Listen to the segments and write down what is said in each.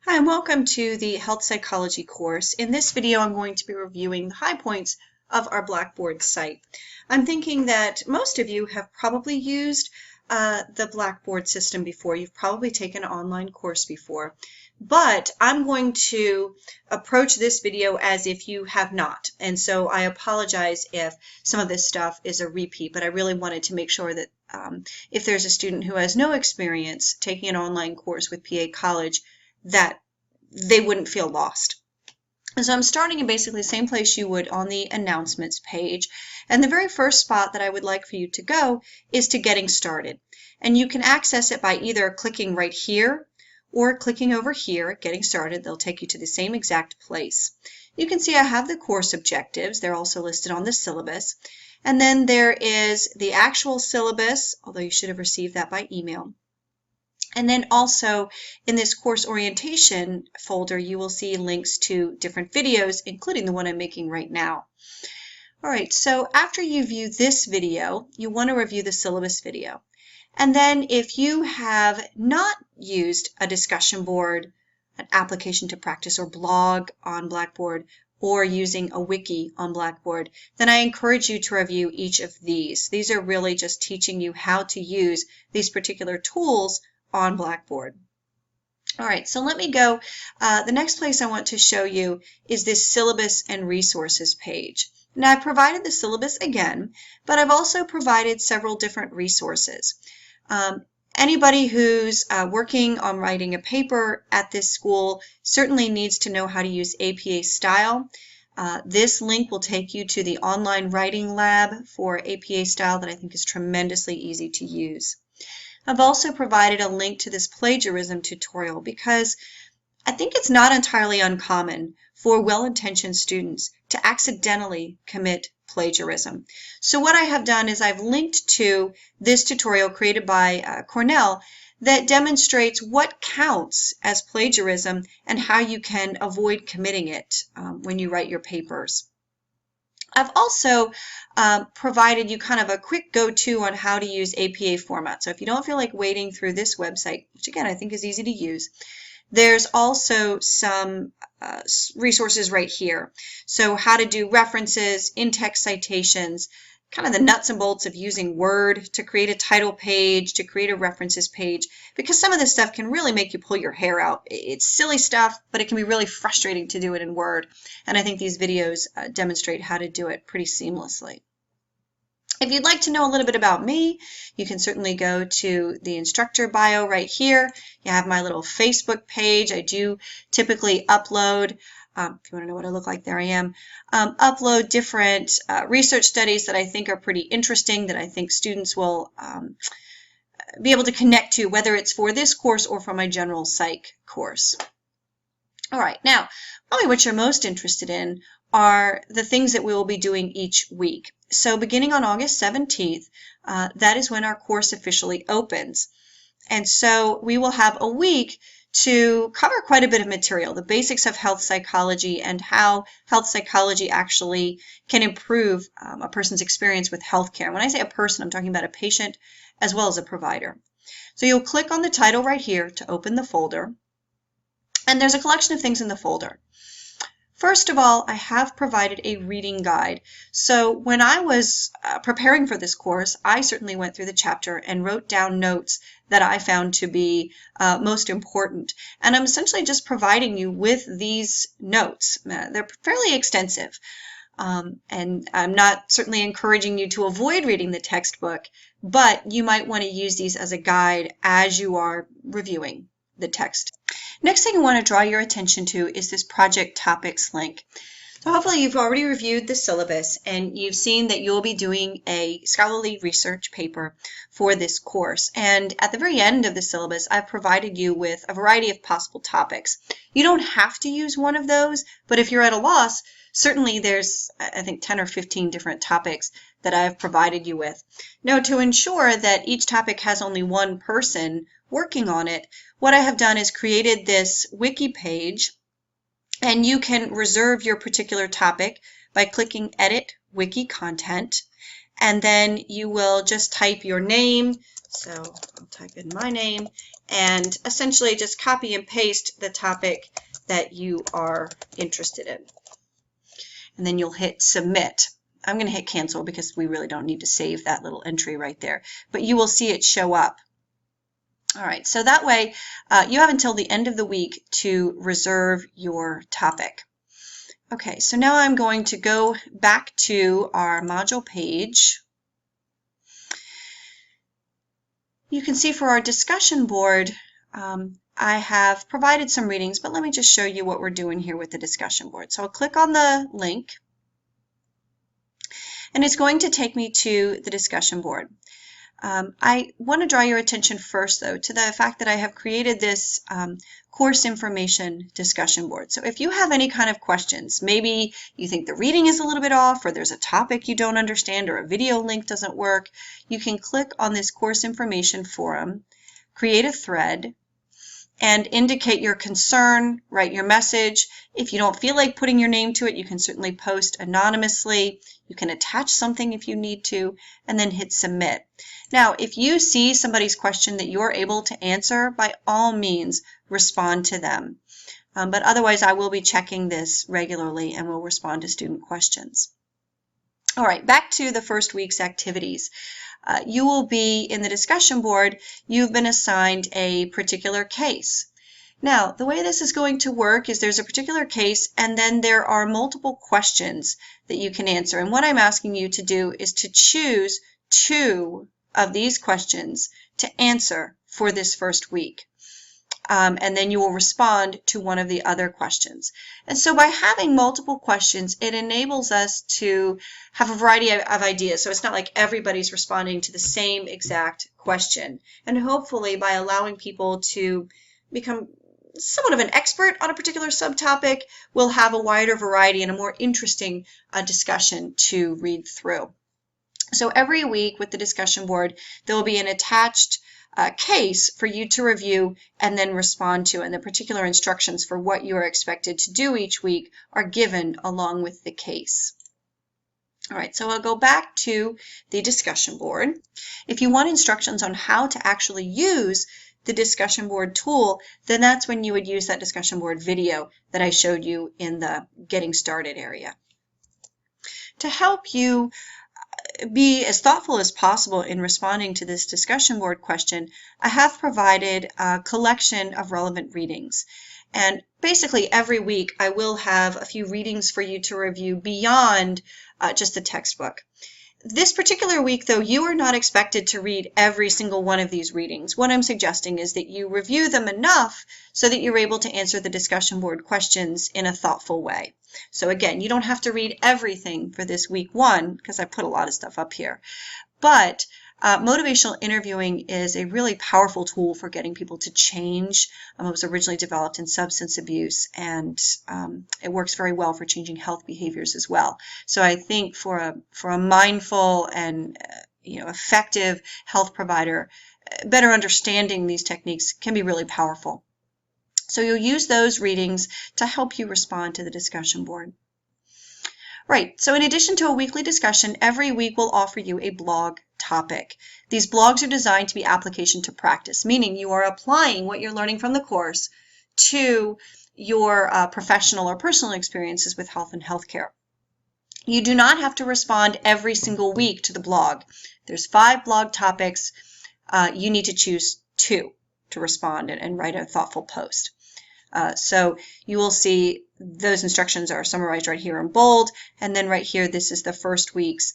Hi, and welcome to the Health Psychology course. In this video, I'm going to be reviewing the high points of our Blackboard site. I'm thinking that most of you have probably used the Blackboard system before. You've probably taken an online course before, but I'm going to approach this video as if you have not. And so I apologize if some of this stuff is a repeat, but I really wanted to make sure that if there's a student who has no experience taking an online course with PA College, that they wouldn't feel lost. And so I'm starting in basically the same place you would on the announcements page. And the very first spot that I would like for you to go is to Getting Started. And you can access it by either clicking right here or clicking over here, Getting Started. They'll take you to the same exact place. You can see I have the course objectives. They're also listed on the syllabus. And then there is the actual syllabus, although you should have received that by email. And then also in this course orientation folder, you will see links to different videos, including the one I'm making right now. All right, so after you view this video, you want to review the syllabus video. And then if you have not used a discussion board, an application to practice, or blog on Blackboard, or using a wiki on Blackboard, then I encourage you to review each of these. These are really just teaching you how to use these particular tools on Blackboard. All right, so let me go. The next place I want to show you is this syllabus and resources page. Now, I've provided the syllabus again, but I've also provided several different resources. Anybody who's working on writing a paper at this school certainly needs to know how to use APA Style. This link will take you to the online writing lab for APA Style that I think is tremendously easy to use. I've also provided a link to this plagiarism tutorial because I think it's not entirely uncommon for well-intentioned students to accidentally commit plagiarism. So what I have done is I've linked to this tutorial created by Cornell that demonstrates what counts as plagiarism and how you can avoid committing it when you write your papers. I've also provided you kind of a quick go-to on how to use APA format. So if you don't feel like wading through this website, which again I think is easy to use, there's also some resources right here. So how to do references, in-text citations, kind of the nuts and bolts of using Word to create a title page, to create a references page, because some of this stuff can really make you pull your hair out. It's silly stuff, but it can be really frustrating to do it in Word. And I think these videos demonstrate how to do it pretty seamlessly. If you'd like to know a little bit about me, you can certainly go to the instructor bio right here. You have my little Facebook page. I do typically upload, if you want to know what I look like, there I am, upload different research studies that I think are pretty interesting, that I think students will be able to connect to, whether it's for this course or for my general psych course. All right, now, probably what you're most interested in are the things that we will be doing each week. So beginning on August 17th, that is when our course officially opens. And so we will have a week to cover quite a bit of material, the basics of health psychology and how health psychology actually can improve a person's experience with healthcare. And when I say a person, I'm talking about a patient as well as a provider. So you'll click on the title right here to open the folder. And there's a collection of things in the folder. First of all, I have provided a reading guide. So when I was preparing for this course, I certainly went through the chapter and wrote down notes that I found to be most important. And I'm essentially just providing you with these notes. They're fairly extensive. And I'm not certainly encouraging you to avoid reading the textbook, but you might want to use these as a guide as you are reviewing the text. Next thing I want to draw your attention to is this project topics link. So hopefully you've already reviewed the syllabus and you've seen that you'll be doing a scholarly research paper for this course. And at the very end of the syllabus, I've provided you with a variety of possible topics. You don't have to use one of those, but if you're at a loss, certainly there's, I think, 10 or 15 different topics that I've provided you with. Now, to ensure that each topic has only one person working on it, what I have done is created this wiki page, and you can reserve your particular topic by clicking Edit Wiki Content, and then you will just type your name. So I'll type in my name, and essentially just copy and paste the topic that you are interested in. And then you'll hit submit. I'm going to hit cancel because we really don't need to save that little entry right there, but you will see it show up. All right, so that way you have until the end of the week to reserve your topic. Okay, so now I'm going to go back to our module page. You can see for our discussion board, I have provided some readings, but let me just show you what we're doing here with the discussion board. So I'll click on the link, and it's going to take me to the discussion board. I want to draw your attention first, though, to the fact that I have created this course information discussion board. So if you have any kind of questions, maybe you think the reading is a little bit off, or there's a topic you don't understand, or a video link doesn't work, you can click on this course information forum, create a thread, and indicate your concern, write your message. If you don't feel like putting your name to it, you can certainly post anonymously. You can attach something if you need to, and then hit submit. Now, if you see somebody's question that you're able to answer, by all means, respond to them. But otherwise, I will be checking this regularly and will respond to student questions. All right, back to the first week's activities. You will be in the discussion board, you've been assigned a particular case. Now, the way this is going to work is there's a particular case, and then there are multiple questions that you can answer. And what I'm asking you to do is to choose 2 of these questions to answer for this first week. And then you will respond to one of the other questions. And so by having multiple questions, it enables us to have a variety of ideas. So it's not like everybody's responding to the same exact question. And hopefully by allowing people to become somewhat of an expert on a particular subtopic, we'll have a wider variety and a more interesting discussion to read through. So every week with the discussion board, there will be an attached case for you to review and then respond to, and the particular instructions for what you are expected to do each week are given along with the case. All right, so I'll go back to the discussion board. If you want instructions on how to actually use the discussion board tool, then that's when you would use that discussion board video that I showed you in the Getting Started area. To help you be as thoughtful as possible in responding to this discussion board question, I have provided a collection of relevant readings. And basically every week I will have a few readings for you to review beyond just the textbook. This particular week, though, you are not expected to read every single one of these readings. What I'm suggesting is that you review them enough so that you're able to answer the discussion board questions in a thoughtful way. So again, you don't have to read everything for this week 1 because I put a lot of stuff up here. But motivational interviewing is a really powerful tool for getting people to change. It was originally developed in substance abuse, and it works very well for changing health behaviors as well. So I think for a mindful and effective health provider, better understanding these techniques can be really powerful. So you'll use those readings to help you respond to the discussion board. Right, so in addition to a weekly discussion, every week we'll offer you a blog topic. These blogs are designed to be application to practice, meaning you are applying what you're learning from the course to your professional or personal experiences with health and healthcare. You do not have to respond every single week to the blog. There's 5 blog topics. You need to choose 2 to respond and write a thoughtful post. So you will see those instructions are summarized right here in bold, and then right here this is the first week's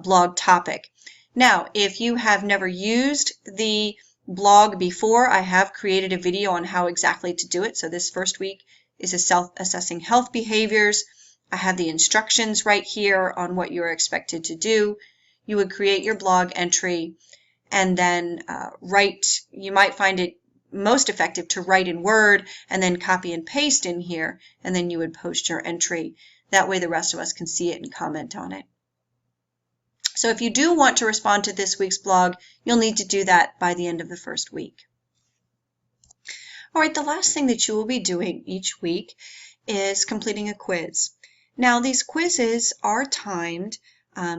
blog topic. Now, if you have never used the blog before, I have created a video on how exactly to do it. So this first week is a self-assessing health behaviors. I have the instructions right here on what you're expected to do. You would create your blog entry and then you might find it most effective to write in Word and then copy and paste in here, and then you would post your entry. That way the rest of us can see it and comment on it. So if you do want to respond to this week's blog, you'll need to do that by the end of the first week. All right, the last thing that you will be doing each week is completing a quiz. Now these quizzes are timed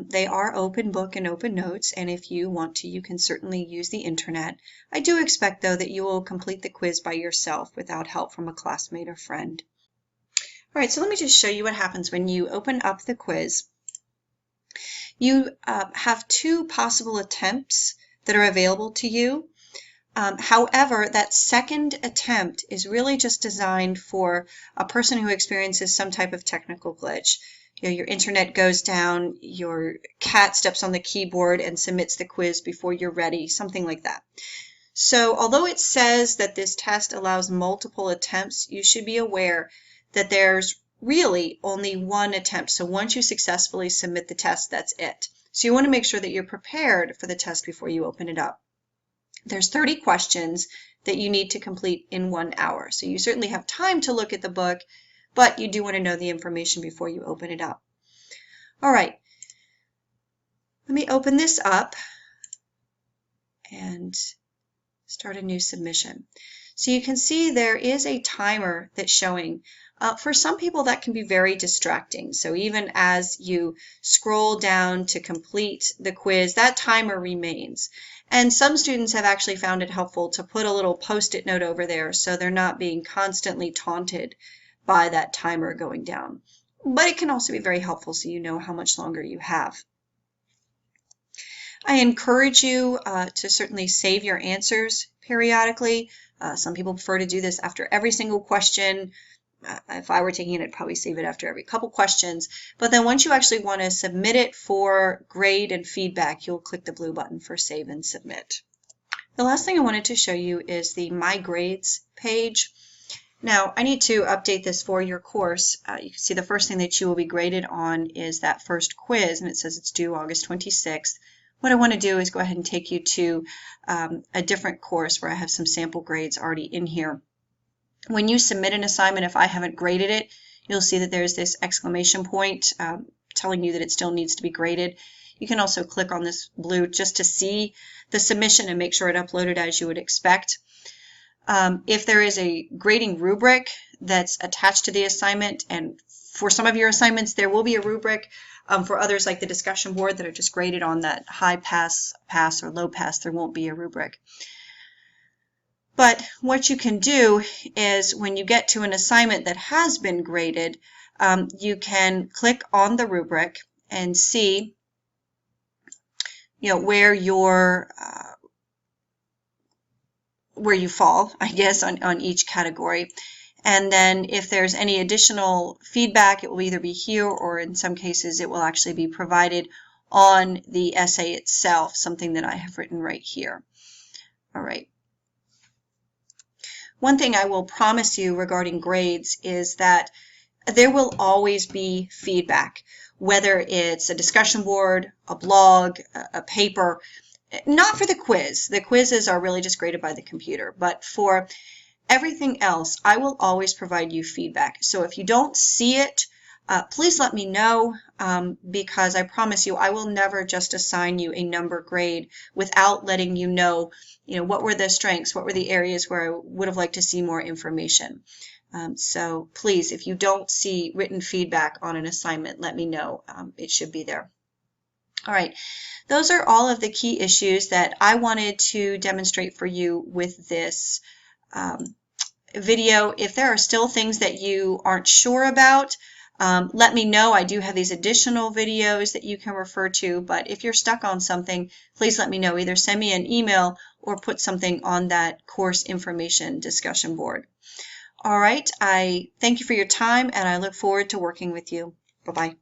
They are open book and open notes, and if you want to, you can certainly use the internet. I do expect, though, that you will complete the quiz by yourself without help from a classmate or friend. All right, so let me just show you what happens when you open up the quiz. You have two possible attempts that are available to you. However, that second attempt is really just designed for a person who experiences some type of technical glitch. You know, your internet goes down, your cat steps on the keyboard and submits the quiz before you're ready, something like that. So although it says that this test allows multiple attempts, you should be aware that there's really only one attempt. So once you successfully submit the test, that's it. So you want to make sure that you're prepared for the test before you open it up. There's 30 questions that you need to complete in 1 hour. So you certainly have time to look at the book, but you do want to know the information before you open it up. All right, let me open this up and start a new submission. So you can see there is a timer that's showing. For some people that can be very distracting. So even as you scroll down to complete the quiz, that timer remains. And some students have actually found it helpful to put a little post-it note over there so they're not being constantly taunted by that timer going down. But it can also be very helpful so you know how much longer you have. I encourage you to certainly save your answers periodically. Some people prefer to do this after every single question. If I were taking it, I'd probably save it after every couple questions. But then once you actually want to submit it for grade and feedback, you'll click the blue button for Save and Submit. The last thing I wanted to show you is the My Grades page. Now, I need to update this for your course. You can see the first thing that you will be graded on is that first quiz, and it says it's due August 26th. What I want to do is go ahead and take you to a different course where I have some sample grades already in here. When you submit an assignment, if I haven't graded it, you'll see that there's this exclamation point telling you that it still needs to be graded. You can also click on this blue just to see the submission and make sure it uploaded as you would expect. If there is a grading rubric that's attached to the assignment, and for some of your assignments there will be a rubric, for others like the discussion board that are just graded on that high pass, pass, or low pass, there won't be a rubric. But what you can do is when you get to an assignment that has been graded, you can click on the rubric and see where you fall, I guess, on each category. And then if there's any additional feedback, it will either be here or in some cases it will actually be provided on the essay itself, something that I have written right here. All right. One thing I will promise you regarding grades is that there will always be feedback, whether it's a discussion board, a blog, a paper. Not for the quiz. The quizzes are really just graded by the computer, but for everything else, I will always provide you feedback. So if you don't see it, please let me know, because I promise you I will never just assign you a number grade without letting you know, what were the strengths, what were the areas where I would have liked to see more information. So please, if you don't see written feedback on an assignment, let me know. It should be there. All right, those are all of the key issues that I wanted to demonstrate for you with this video. If there are still things that you aren't sure about, let me know. I do have these additional videos that you can refer to, but if you're stuck on something, please let me know. Either send me an email or put something on that course information discussion board. All right, I thank you for your time and I look forward to working with you. Bye-bye.